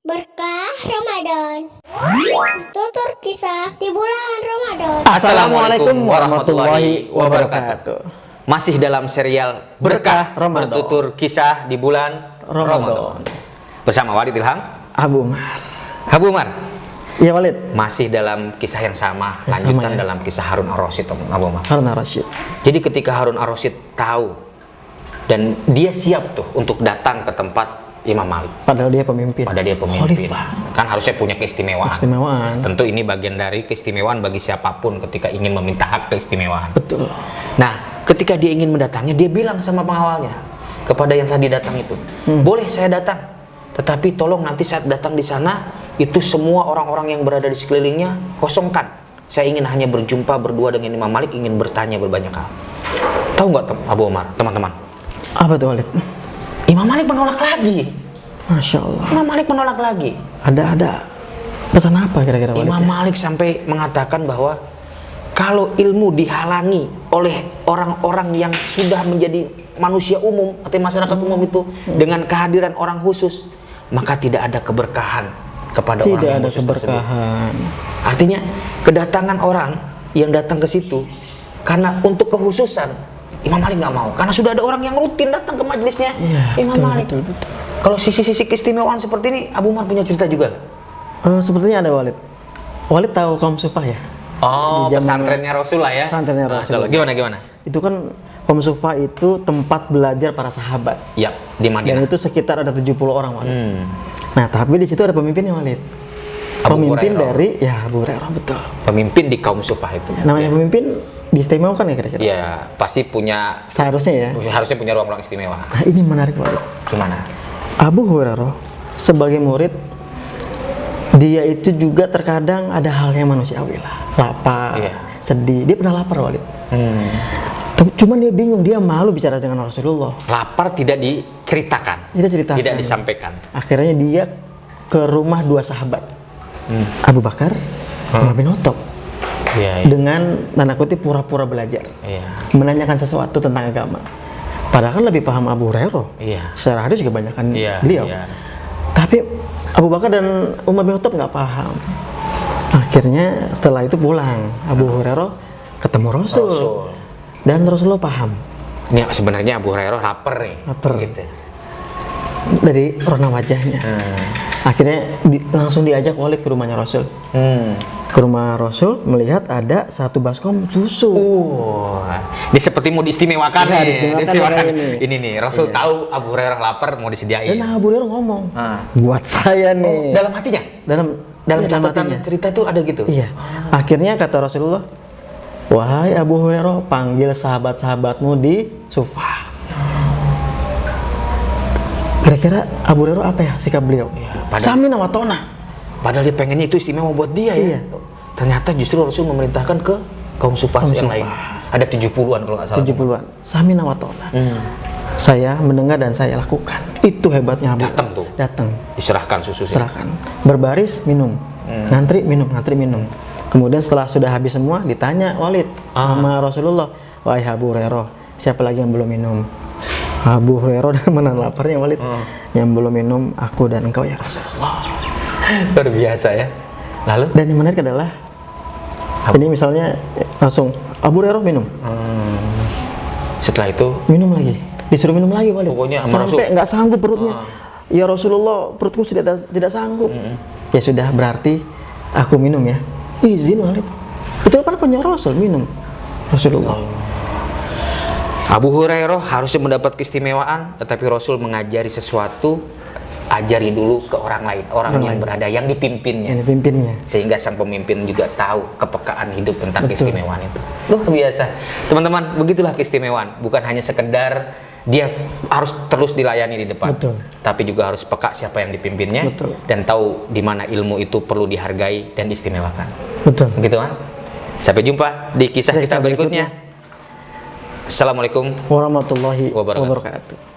Berkah Ramadan. Tutur kisah di bulan Ramadan. Assalamualaikum warahmatullahi wabarakatuh. Masih dalam serial Berkah Ramadan, bertutur kisah di bulan Ramadan. Bersama Walid Ilham, Abu Umar. Abu Umar. Iya Walid. Masih dalam kisah yang sama, lanjutan ya. dalam kisah Harun Ar-Rasyid, Abu Umar. Harun Ar-Rasyid. Jadi ketika Harun Ar-Rasyid tahu dan dia siap tuh untuk datang ke tempat Imam Malik. Padahal dia pemimpin. Khalifah. Kan harusnya punya keistimewaan. Keistimewaan. Tentu ini bagian dari keistimewaan bagi siapapun ketika ingin meminta hak keistimewaan. Betul. Nah, ketika dia ingin mendatanginya, dia bilang sama pengawalnya, kepada yang tadi datang itu, boleh saya datang, tetapi tolong nanti saat datang di sana, itu semua orang-orang yang berada di sekelilingnya kosongkan. Saya ingin hanya berjumpa berdua dengan Imam Malik, ingin bertanya berbanyak hal. Tahu nggak Abu Umar, teman-teman? Apa tuh Walid? Imam Malik menolak lagi. Masya Allah. Imam Malik menolak lagi. Ada pesan apa kira-kira Walid? Imam Malik sampai mengatakan bahwa kalau ilmu dihalangi oleh orang-orang yang sudah menjadi manusia umum atau masyarakat umum itu dengan kehadiran orang khusus, maka tidak ada keberkahan kepada orang yang khusus tersebut. Artinya kedatangan orang yang datang ke situ karena untuk kekhususan, Imam Malik nggak mau, karena sudah ada orang yang rutin datang ke majelisnya. Imam Malik. Betul. Kalau sisi-sisi keistimewaan seperti ini, Abu Umar punya cerita juga. Sepertinya ada Walid. Walid tahu kaum Sufah ya? Oh, pesantrennya Rasul lah ya. Pesantrennya Rasul. Gimana? Itu kan kaum Sufah itu tempat belajar para sahabat. Iya, di Madinah. Dan itu sekitar ada 70 orang Walid. Nah, tapi di situ ada pemimpinnya Walid. Pemimpin dari Abu Hurairah, betul. Pemimpin di kaum Sufah itu. Namanya pemimpin diistimewakan ya kira-kira? Iya, pasti punya. Seharusnya ya. Harusnya punya ruang-ruang istimewa. Nah, ini menarik Walid. Gimana? Abu Hurairah sebagai murid, dia itu juga terkadang ada hal yang manusiawi lah, lapar, sedih. Dia pernah lapar Walid. Cuman dia bingung, dia malu bicara dengan Rasulullah. Lapar tidak diceritakan. Tidak disampaikan. Akhirnya dia ke rumah dua sahabat, Abu Bakar, Umar bin Khattab. Dengan tanda kutip pura-pura belajar, menanyakan sesuatu tentang agama. Padahal kan lebih paham Abu Hurairah. Secara hadis juga banyakkan beliau. Tapi Abu Bakar dan Umar bin Khattab nggak paham. Akhirnya setelah itu pulang, Abu Hurairah ketemu Rasul. Dan Rasulullah paham. Ini sebenarnya Abu Hurairah lapar nih. Gitu. Dari warna wajahnya. Akhirnya langsung diajak Walid ke rumahnya Rasul. Ke rumah Rasul, melihat ada satu baskom susu. Ini seperti mau diistimewakan nih. Diistimewakan ini nih, Rasul tahu Abu Hurairah lapar, mau disediain. Dan Abu Hurairah ngomong, buat saya nih. Dalam hatinya? Dalam catatan cerita itu ada gitu? Iya. Akhirnya kata Rasulullah, wahai Abu Hurairah, panggil sahabat-sahabatmu di Sufah. Kira-kira Abu Hurairah apa ya sikap beliau? Samina wa tona. Padahal dia pengennya itu istimewa buat dia ya. Ternyata justru Rasul memerintahkan ke kaum Sufah yang lain. Ada 70-an kalau nggak salah. 70-an. Samina wa tona. Saya mendengar dan saya lakukan. Itu hebatnya Abu. Datang tuh. Datang. Diserahkan susunya. Serahkan. Berbaris minum. Ngantri minum. Kemudian setelah sudah habis semua ditanya Walid sama Rasulullah, wahai Abu Hurairah, siapa lagi yang belum minum? Abu Hurairah dengan menahan laparnya Walid, yang belum minum aku dan engkau ya Rasulullah. Luar biasa ya. Lalu? Dan yang menarik adalah ini misalnya langsung Abu Hurairah minum. Setelah itu minum lagi, disuruh minum lagi Walid. Pokoknya sampai nggak sanggup perutnya. Ya Rasulullah, perutku sudah tidak sanggup. Ya sudah, berarti aku minum ya. Izin Walid. Itu kan punya Rasul minum. Rasulullah. Abu Hurairah harusnya mendapat keistimewaan, tetapi Rasul mengajari sesuatu, ajari dulu ke orang lain, yang berada, yang dipimpinnya. Sehingga sang pemimpin juga tahu kepekaan hidup tentang keistimewaan itu. Luar biasa. Teman-teman, begitulah keistimewaan. Bukan hanya sekedar dia harus terus dilayani di depan. Tapi juga harus peka siapa yang dipimpinnya. Dan tahu di mana ilmu itu perlu dihargai dan diistimewakan. Begitu kan? Sampai jumpa di kisah kita berikutnya. Assalamualaikum warahmatullahi wabarakatuh.